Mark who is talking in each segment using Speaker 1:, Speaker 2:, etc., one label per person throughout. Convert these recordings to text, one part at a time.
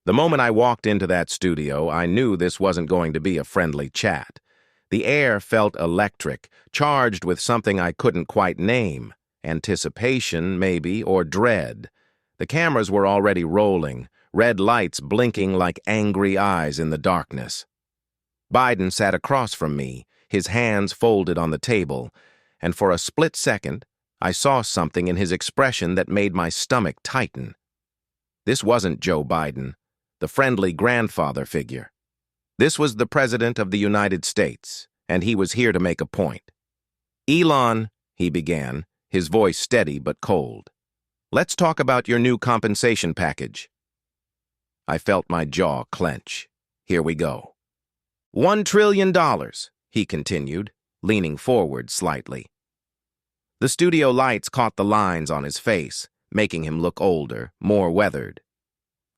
Speaker 1: The moment I walked into that studio, I knew this wasn't going to be a friendly chat. The air felt electric, charged with something I couldn't quite name. Anticipation, maybe, or dread. The cameras were already rolling, red lights blinking like angry eyes in the darkness. Biden sat across from me, his hands folded on the table, and for a split second, I saw something in his expression that made my stomach tighten. This wasn't Joe Biden, the friendly grandfather figure. This was the President of the United States, and he was here to make a point. "Elon," he began, his voice steady but cold. "Let's talk about your new compensation package." I felt my jaw clench. Here we go. $1 trillion, he continued, leaning forward slightly. The studio lights caught the lines on his face, making him look older, more weathered.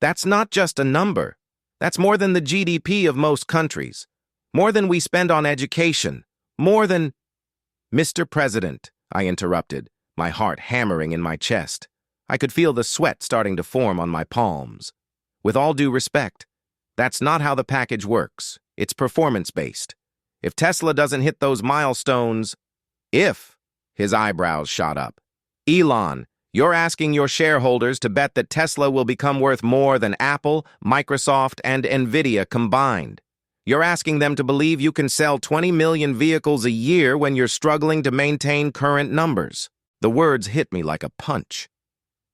Speaker 1: "That's not just a number. That's more than the GDP of most countries. More than we spend on education. More than—" "Mr. President," I interrupted, my heart hammering in my chest. I could feel the sweat starting to form on my palms. "With all due respect, that's not how the package works. It's performance-based. If Tesla doesn't hit those milestones—" "If," his eyebrows shot up. "Elon, you're asking your shareholders to bet that Tesla will become worth more than Apple, Microsoft, and Nvidia combined. You're asking them to believe you can sell 20 million vehicles a year when you're struggling to maintain current numbers." The words hit me like a punch.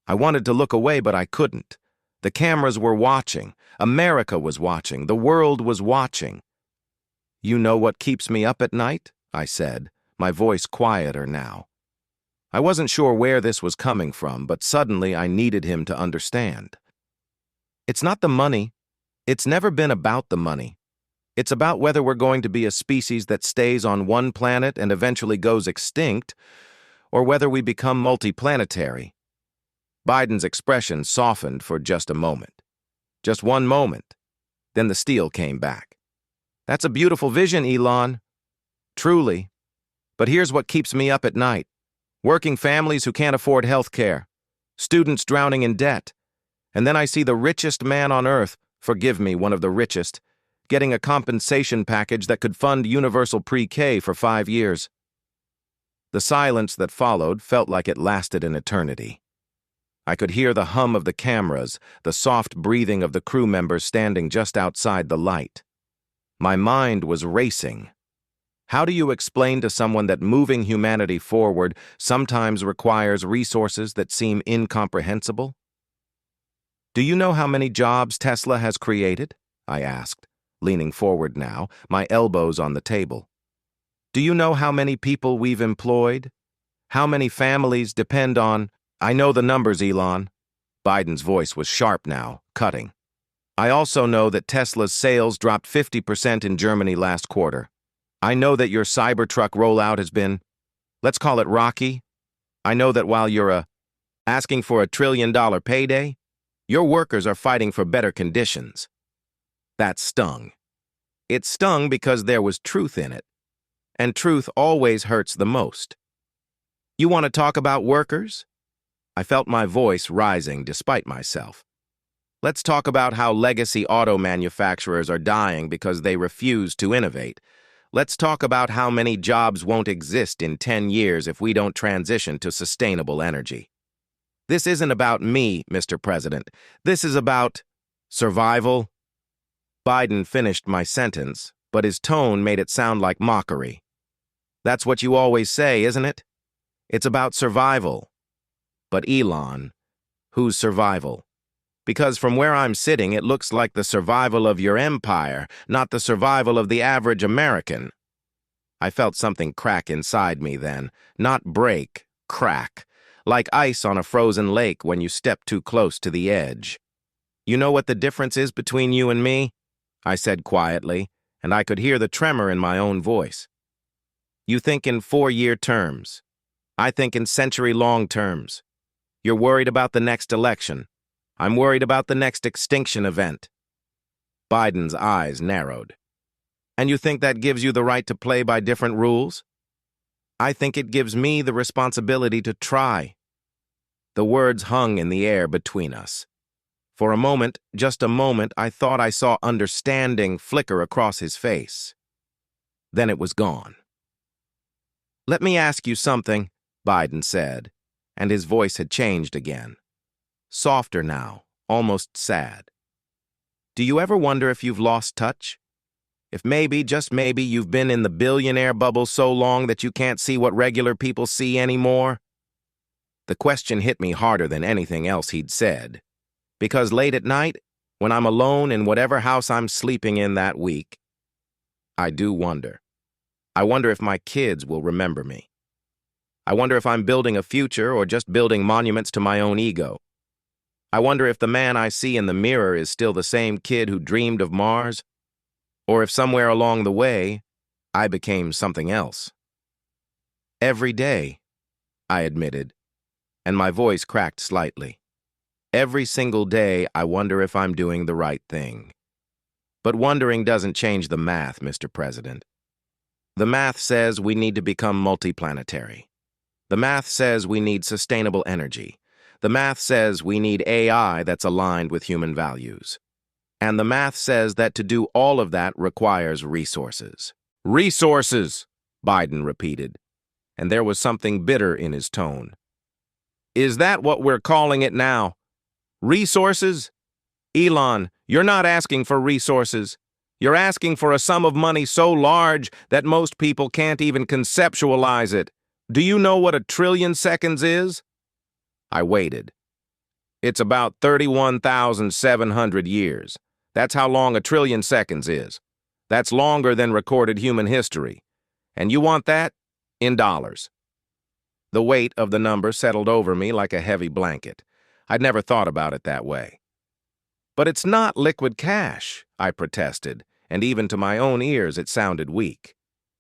Speaker 1: I wanted to look away, but I couldn't. The cameras were watching. America was watching. The world was watching. "You know what keeps me up at night?" I said, my voice quieter now. I wasn't sure where this was coming from, but suddenly I needed him to understand. "It's not the money. It's never been about the money. It's about whether we're going to be a species that stays on one planet and eventually goes extinct, or whether we become multiplanetary." Biden's expression softened for just a moment. Just one moment. Then the steel came back. "That's a beautiful vision, Elon. Truly. But here's what keeps me up at night. Working families who can't afford health care. Students drowning in debt. And then I see the richest man on earth, forgive me, one of the richest, getting a compensation package that could fund universal pre-K for 5 years. The silence that followed felt like it lasted an eternity. I could hear the hum of the cameras, the soft breathing of the crew members standing just outside the light. My mind was racing. How do you explain to someone that moving humanity forward sometimes requires resources that seem incomprehensible? "Do you know how many jobs Tesla has created?" I asked, leaning forward now, my elbows on the table. "Do you know how many people we've employed? How many families depend on—" "I know the numbers, Elon." Biden's voice was sharp now, cutting. "I also know that Tesla's sales dropped 50% in Germany last quarter. I know that your Cybertruck rollout has been, let's call it rocky. I know that while you're asking for a $1 trillion payday, your workers are fighting for better conditions." That stung. It stung because there was truth in it. And truth always hurts the most. "You want to talk about workers?" I felt my voice rising despite myself. "Let's talk about how legacy auto manufacturers are dying because they refuse to innovate. Let's talk about how many jobs won't exist in 10 years if we don't transition to sustainable energy. This isn't about me, Mr. President. This is about survival." Biden finished my sentence, but his tone made it sound like mockery. "That's what you always say, isn't it? It's about survival." "But Elon, whose survival? Because from where I'm sitting, it looks like the survival of your empire, not the survival of the average American." I felt something crack inside me then. Not break, crack. Like ice on a frozen lake when you step too close to the edge. "You know what the difference is between you and me?" I said quietly, and I could hear the tremor in my own voice. "You think in 4-year terms. I think in century-long terms. You're worried about the next election. I'm worried about the next extinction event." Biden's eyes narrowed. "And you think that gives you the right to play by different rules?" "I think it gives me the responsibility to try." The words hung in the air between us. For a moment, just a moment, I thought I saw understanding flicker across his face. Then it was gone. "Let me ask you something," Biden said, and his voice had changed again. Softer now, almost sad. "Do you ever wonder if you've lost touch? If maybe, just maybe, you've been in the billionaire bubble so long that you can't see what regular people see anymore?" The question hit me harder than anything else he'd said. Because late at night, when I'm alone in whatever house I'm sleeping in that week, I do wonder. I wonder if my kids will remember me. I wonder if I'm building a future or just building monuments to my own ego. I wonder if the man I see in the mirror is still the same kid who dreamed of Mars, or if somewhere along the way, I became something else. "Every day," I admitted, and my voice cracked slightly. "Every single day, I wonder if I'm doing the right thing." But wondering doesn't change the math, Mr. President. The math says we need to become multiplanetary. The math says we need sustainable energy. The math says we need AI that's aligned with human values. And the math says that to do all of that requires resources. "Resources," Biden repeated, and there was something bitter in his tone. "Is that what we're calling it now? Resources? Elon, you're not asking for resources. You're asking for a sum of money so large that most people can't even conceptualize it. Do you know what 1,000,000,000,000 seconds is?" I waited. "It's about 31,700 years. That's how long 1,000,000,000,000 seconds is. That's longer than recorded human history. And you want that? In dollars." The weight of the number settled over me like a heavy blanket. I'd never thought about it that way. "But it's not liquid cash," I protested, and even to my own ears it sounded weak.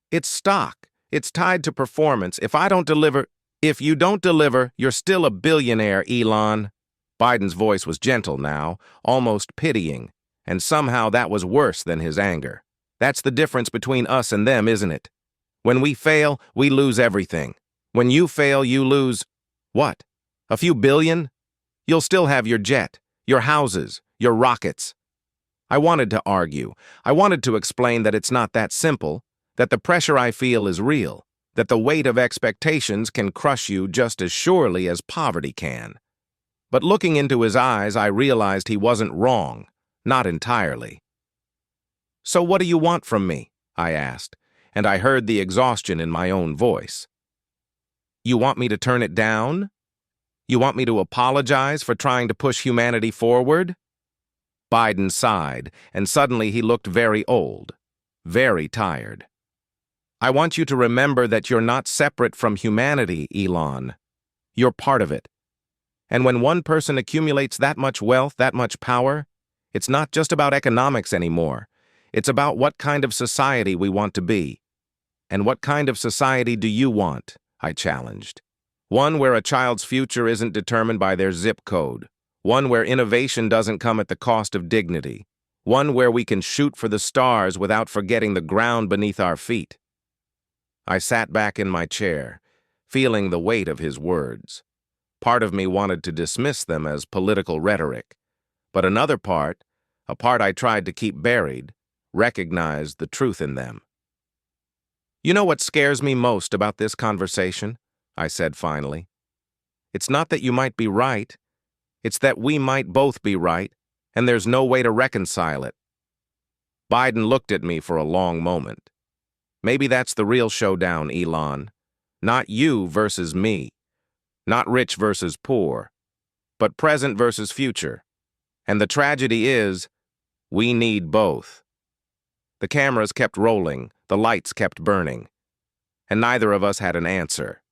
Speaker 1: "It's stock. It's tied to performance. If you don't deliver, you're still a billionaire, Elon." Biden's voice was gentle now, almost pitying, and somehow that was worse than his anger. "That's the difference between us and them, isn't it? When we fail, we lose everything. When you fail, you lose, what? A few billion? You'll still have your jet, your houses, your rockets." I wanted to argue. I wanted to explain that it's not that simple, that the pressure I feel is real, that the weight of expectations can crush you just as surely as poverty can. But looking into his eyes, I realized he wasn't wrong, not entirely. "So what do you want from me?" I asked, and I heard the exhaustion in my own voice. "You want me to turn it down? You want me to apologize for trying to push humanity forward?" Biden sighed, and suddenly he looked very old, very tired. "I want you to remember that you're not separate from humanity, Elon. You're part of it. And when one person accumulates that much wealth, that much power, it's not just about economics anymore. It's about what kind of society we want to be. And what kind of society do you want?" I challenged. "One where a child's future isn't determined by their zip code. One where innovation doesn't come at the cost of dignity. One where we can shoot for the stars without forgetting the ground beneath our feet." I sat back in my chair, feeling the weight of his words. Part of me wanted to dismiss them as political rhetoric, but another part, a part I tried to keep buried, recognized the truth in them. "You know what scares me most about this conversation?" I said finally. "It's not that you might be right. It's that we might both be right, and there's no way to reconcile it." Biden looked at me for a long moment. "Maybe that's the real showdown, Elon. Not you versus me. Not rich versus poor. But present versus future. And the tragedy is, we need both." The cameras kept rolling, the lights kept burning, and neither of us had an answer.